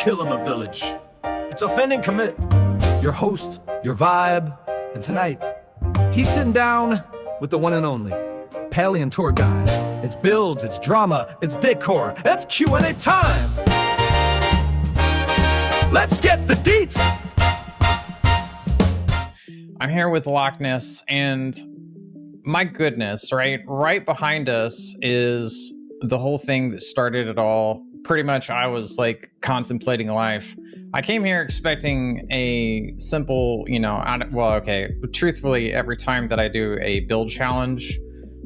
kill him a village. It's offending commit. Your host, your vibe, and tonight, he's sitting down with the one and only Palia tour guide. It's builds, it's drama, it's decor, it's Q&A time. Let's get the deets. I'm here with Laakness, and my goodness, right behind us is the whole thing that started it all. Pretty much I was like contemplating life. I came here expecting a simple, truthfully, every time that I do a build challenge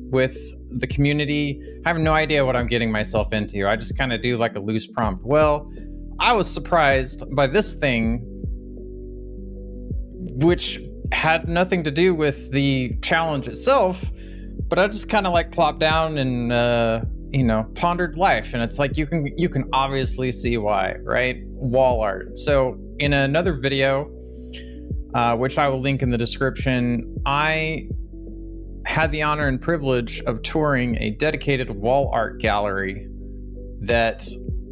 with the community, I have no idea what I'm getting myself into. I just kind of do like a loose prompt. Well, I was surprised by this thing, which had nothing to do with the challenge itself, but I just kind of like plopped down and pondered life, and it's like you can obviously see why, right? Wall art. So in another video, which I will link in the description, I had the honor and privilege of touring a dedicated wall art gallery that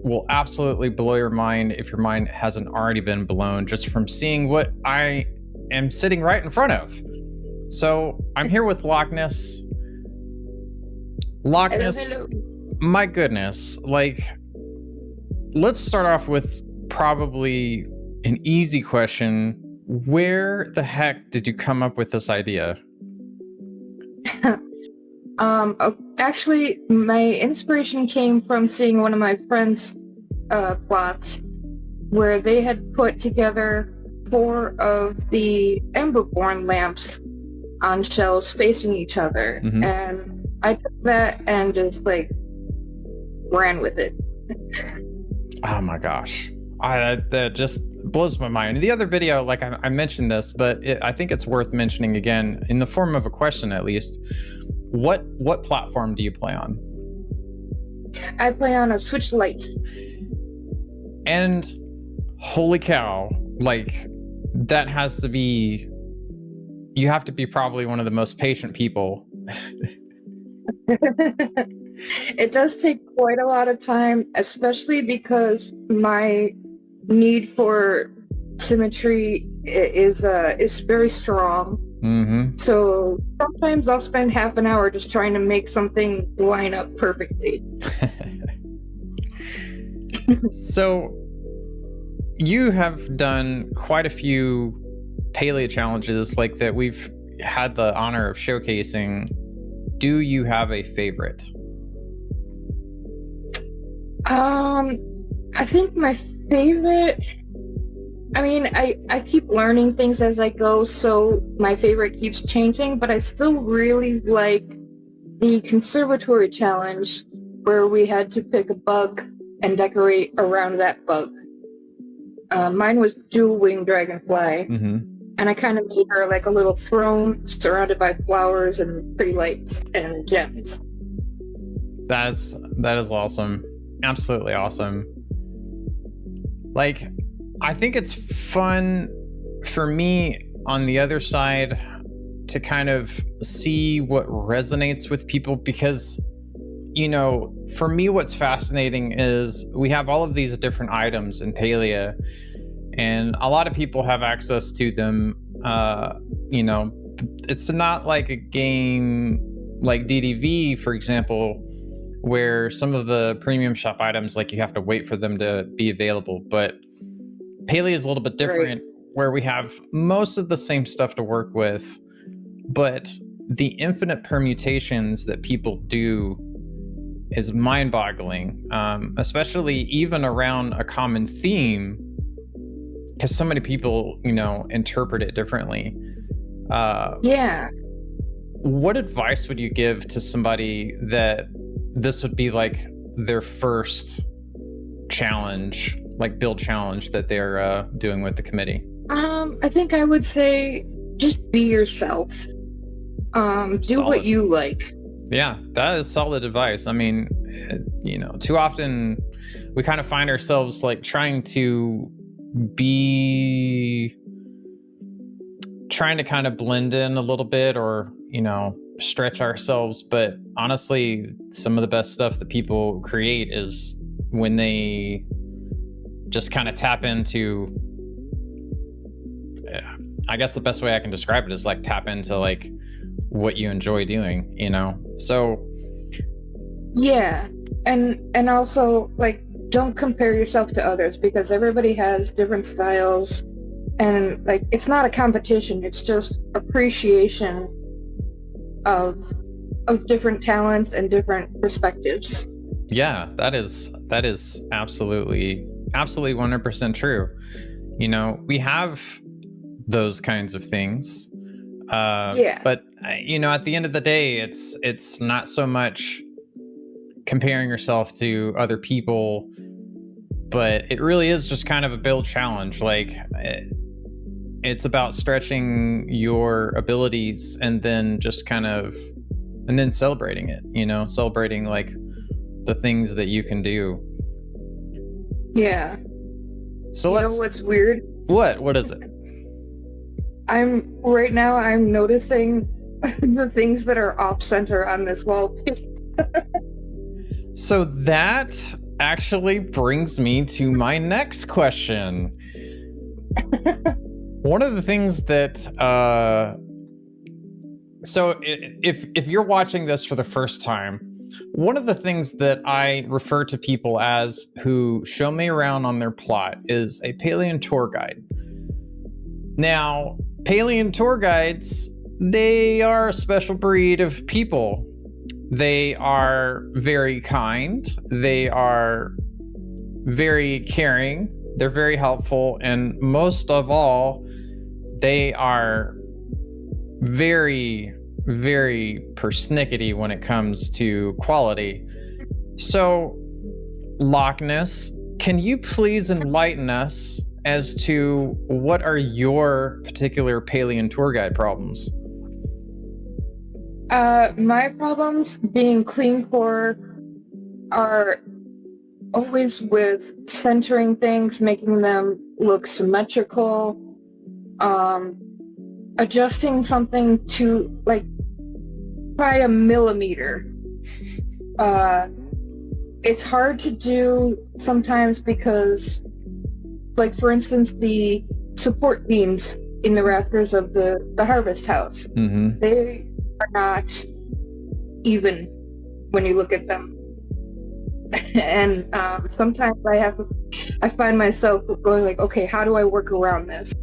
will absolutely blow your mind if your mind hasn't already been blown just from seeing what I am sitting right in front of. So I'm here with Laakness. Hello. My goodness, like, let's start off with probably an easy question. Where the heck did you come up with this idea? Actually, my inspiration came from seeing one of my friends' plots where they had put together 4 of the Emberborn lamps on shelves facing each other. Mm-hmm. And I took that and just like ran with it. Oh my gosh. That just blows my mind. The other video, like I mentioned this, but I think it's worth mentioning again in the form of a question at least. What platform do you play on? I play on a Switch Lite. And holy cow, like that has to be, you have to be probably one of the most patient people. It does take quite a lot of time, especially because my need for symmetry is very strong. Mm-hmm. So sometimes I'll spend half an hour just trying to make something line up perfectly. So you have done quite a few Palia challenges like that we've had the honor of showcasing. Do you have a favorite? I think my favorite, I keep learning things as I go, so my favorite keeps changing, but I still really like the conservatory challenge where we had to pick a bug and decorate around that bug. Mine was dual wing dragonfly, Mm-hmm. and I kind of made her like a little throne surrounded by flowers and pretty lights and gems. That is awesome. Absolutely awesome. Like, I think it's fun for me on the other side to kind of see what resonates with people because, for me, what's fascinating is we have all of these different items in Palia, and a lot of people have access to them. It's not like a game like DDV, for example, where some of the premium shop items, like you have to wait for them to be available. But Palia is a little bit different, right, where we have most of the same stuff to work with, but the infinite permutations that people do is mind-boggling, especially even around a common theme, because so many people, interpret it differently. Yeah. What advice would you give to somebody that this would be like their first challenge, like build challenge that they're doing with the committee? I think I would say just be yourself. Do what you like. Yeah, that is solid advice. I mean, too often we kind of find ourselves like trying to kind of blend in a little bit or, stretch ourselves. But honestly, some of the best stuff that people create is when they just kind of tap into, I guess the best way I can describe it is like tap into like what you enjoy doing, you know? So Yeah. And also like don't compare yourself to others because everybody has different styles and like it's not a competition, it's just appreciation of different talents and different perspectives. yeah, that is absolutely 100% true. You know, we have those kinds of things. Yeah. But you know, at the end of the day, it's not so much comparing yourself to other people, but it really is just kind of a build challenge. Like it's about stretching your abilities and then just kind of and then celebrating it, you know, celebrating like the things that you can do. Yeah. So You know what's weird? What is it? I'm noticing the things that are off center on this wall. So that actually brings me to my next question. One of the things that so if you're watching this for the first time, one of the things that I refer to people as who show me around on their plot is a Palian tour guide. Now, Palian tour guides, they are a special breed of people. They are very kind. They are very caring. They're very helpful. And most of all, they are very, very persnickety when it comes to quality. So, Laakness, can you please enlighten us as to what are your particular Palian tour guide problems? My problems being clean core are always with centering things, making them look symmetrical, adjusting something to like by a millimeter. It's hard to do sometimes because, like for instance, the support beams in the rafters of the harvest house, they are not even when you look at them. And sometimes I find myself going like, okay, how do I work around this?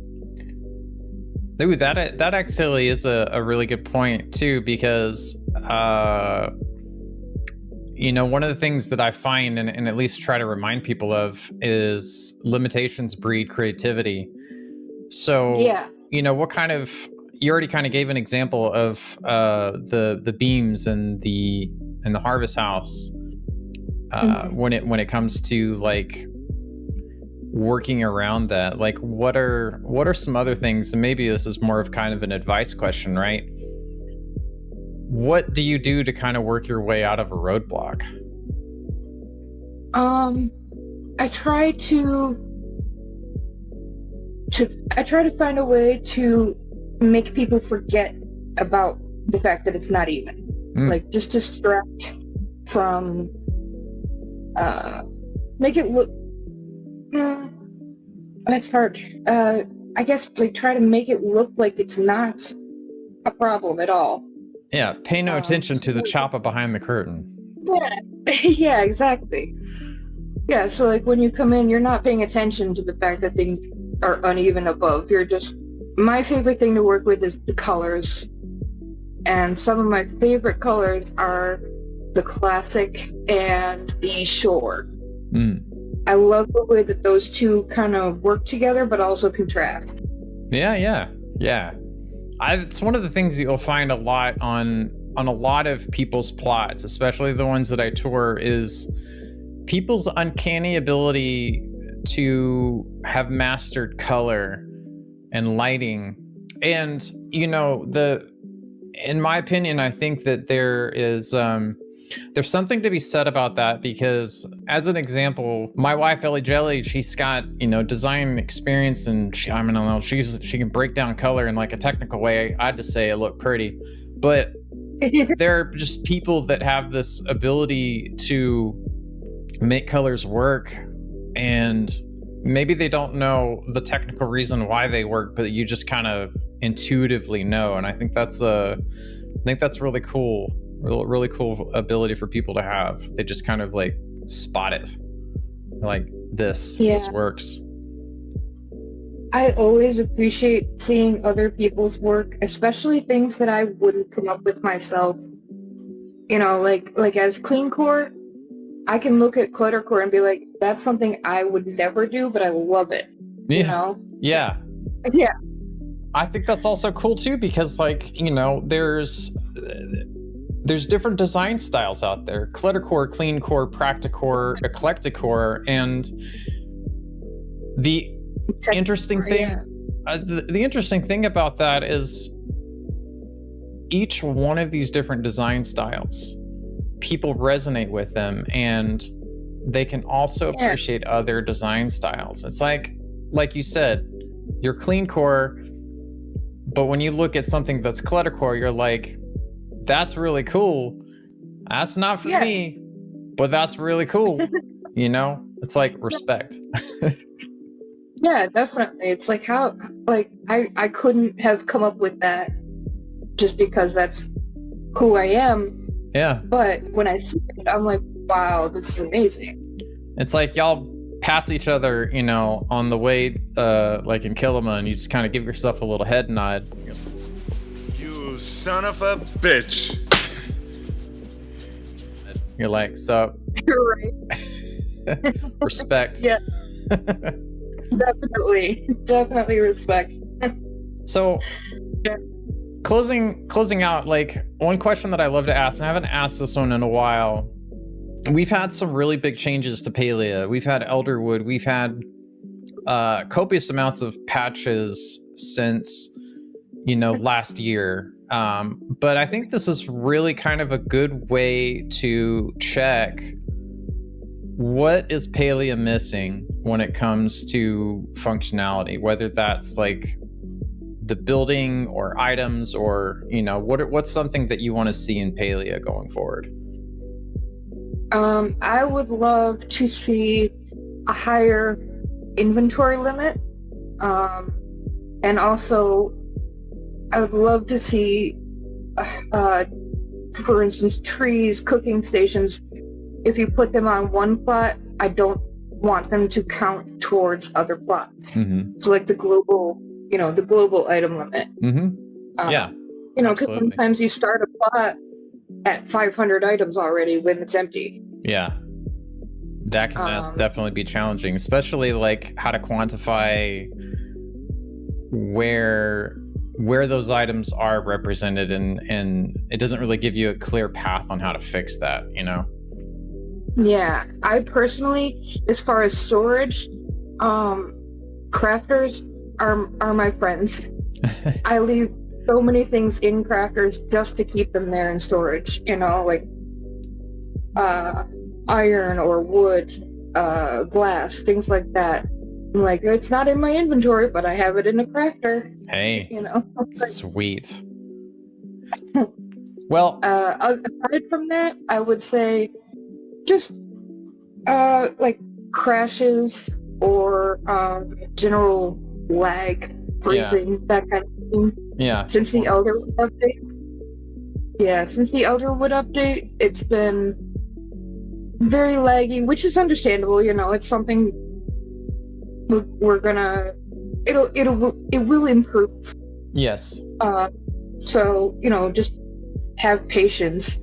Ooh, that actually is a really good point too, because you know, one of the things that I find and at least try to remind people of is limitations breed creativity. So Yeah. you know, what kind of, you already kind of gave an example of the beams and the harvest house when it comes to like working around that. Like what are some other things, and maybe this is more of kind of an advice question, right? What do you do to kind of work your way out of a roadblock? I try to find a way to make people forget about the fact that it's not even. Like just distract from make it look that's hard. I guess like try to make it look like it's not a problem at all. Yeah, pay no attention to the chopper behind the curtain. Yeah. Yeah, exactly. Yeah, so like when you come in, you're not paying attention to the fact that things are uneven above. You're just, my favorite thing to work with is the colors. And some of my favorite colors are the classic and the shore. I love the way that those two kind of work together, but also contrast. Yeah. It's one of the things that you'll find a lot on a lot of people's plots, especially the ones that I tour, is people's uncanny ability to have mastered color and lighting. And you know, in my opinion, I think that there's something to be said about that, because as an example, my wife Ellie Jelly, she's got, you know, design experience, and she can break down color in like a technical way. I'd just say it looked pretty, but there are just people that have this ability to make colors work and, maybe they don't know the technical reason why they work, but you just kind of intuitively know. And I think that's really cool. Really cool ability for people to have. They just kind of like spot it. Like this works. I always appreciate seeing other people's work, especially things that I wouldn't come up with myself. You know, like as clean core, I can look at cluttercore and be like, that's something I would never do, but I love it. Yeah. You know? Yeah. Yeah. I think that's also cool too, because like, you know, there's different design styles out there: cluttercore, clean core, practicore, eclectic core, and the interesting thing, the interesting thing about that is each one of these different design styles, people resonate with them, and they can also appreciate other design styles. It's like you said, you're clean core, but when you look at something that's cluttercore, you're like, that's really cool. That's not for me, but that's really cool. You know, it's like respect. Yeah, definitely. It's like how, like, I couldn't have come up with that just because that's who I am. Yeah. But when I see it, I'm like, wow, this is amazing. It's like y'all pass each other, you know, on the way, like in Killama, and you just kind of give yourself a little head nod. You son of a bitch. You're like, so. You're right. Respect. Yeah. Definitely respect. So, closing out, like, one question that I love to ask, and I haven't asked this one in a while. We've had some really big changes to Palia. We've had Elderwood. We've had copious amounts of patches since, you know, last year. But I think this is really kind of a good way to check what is Palia missing when it comes to functionality, whether that's like the building or items, or, you know, what's something that you want to see in Palia going forward? I would love to see a higher inventory limit. And also I would love to see, for instance, trees, cooking stations. If you put them on one plot, I don't want them to count towards other plots. Mm-hmm. So like the global item limit. Mm-hmm. Yeah. You know, because sometimes you start a plot at 500 items already when it's empty. Yeah. That can definitely be challenging, especially like how to quantify where those items are represented, and it doesn't really give you a clear path on how to fix that, you know? Yeah, I personally, as far as storage, crafters are my friends. I leave so many things in crafters just to keep them there in storage, you know, like iron or wood, glass, things like that. Like, it's not in my inventory, but I have it in a crafter. Hey, you know. Sweet. Well, aside from that, I would say just like crashes or general lag, freezing, that kind of thing. Yeah. Since the Elderwood update, it's been very laggy, which is understandable. You know, it's something we're gonna. It will improve. Yes. So, you know, just have patience.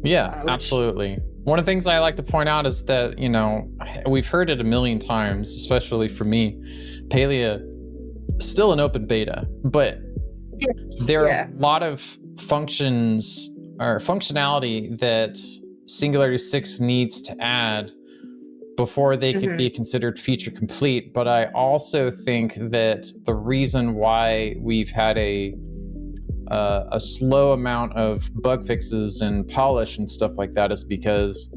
Yeah, absolutely. One of the things I like to point out is that, you know, we've heard it a million times, especially for me, Palia still an open beta, but there are a lot of functions or functionality that Singularity 6 needs to add before they could be considered feature complete. But I also think that the reason why we've had a slow amount of bug fixes and polish and stuff like that is because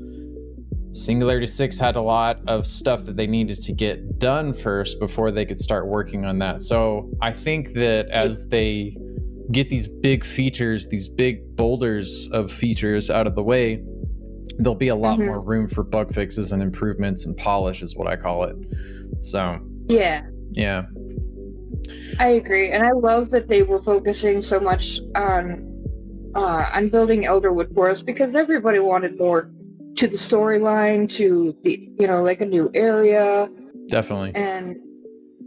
Singularity 6 had a lot of stuff that they needed to get done first before they could start working on that. So I think that as they get these big features, these big boulders of features out of the way, there'll be a lot more room for bug fixes and improvements and polish is what I call it. So Yeah, yeah. I agree, and I love that they were focusing so much on building Elderwood Forest because everybody wanted more to the storyline, to the like a new area, Definitely. and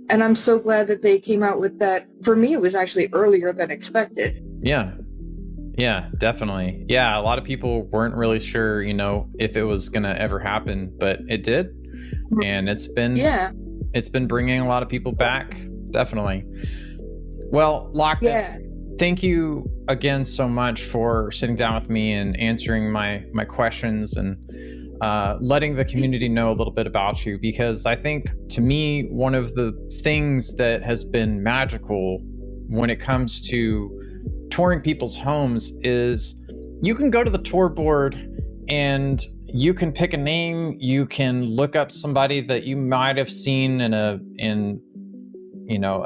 I'm so glad that they came out with that. For me, it was actually earlier than expected. Yeah, definitely. Yeah, a lot of people weren't really sure, if it was gonna ever happen, but it did, and it's been bringing a lot of people back. Definitely. Well, Laakness, thank you again so much for sitting down with me and answering my questions and letting the community know a little bit about you, because I think, to me, one of the things that has been magical when it comes to touring people's homes is you can go to the tour board and you can pick a name, you can look up somebody that you might have seen in a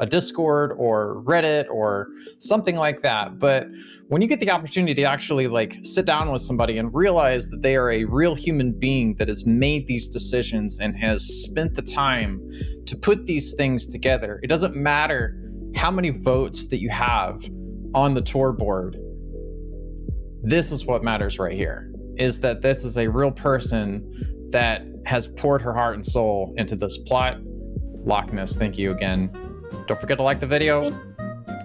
Discord or Reddit or something like that. But when you get the opportunity to actually sit down with somebody and realize that they are a real human being that has made these decisions and has spent the time to put these things together, it doesn't matter how many votes that you have on the tour board. This is what matters right here, is that this is a real person that has poured her heart and soul into this plot. Laakness, thank you again. Don't forget to like the video,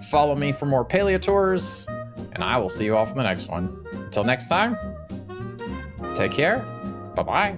follow me for more Palia tours, and I will see you all for the next one. Until next time, take care. Bye-bye.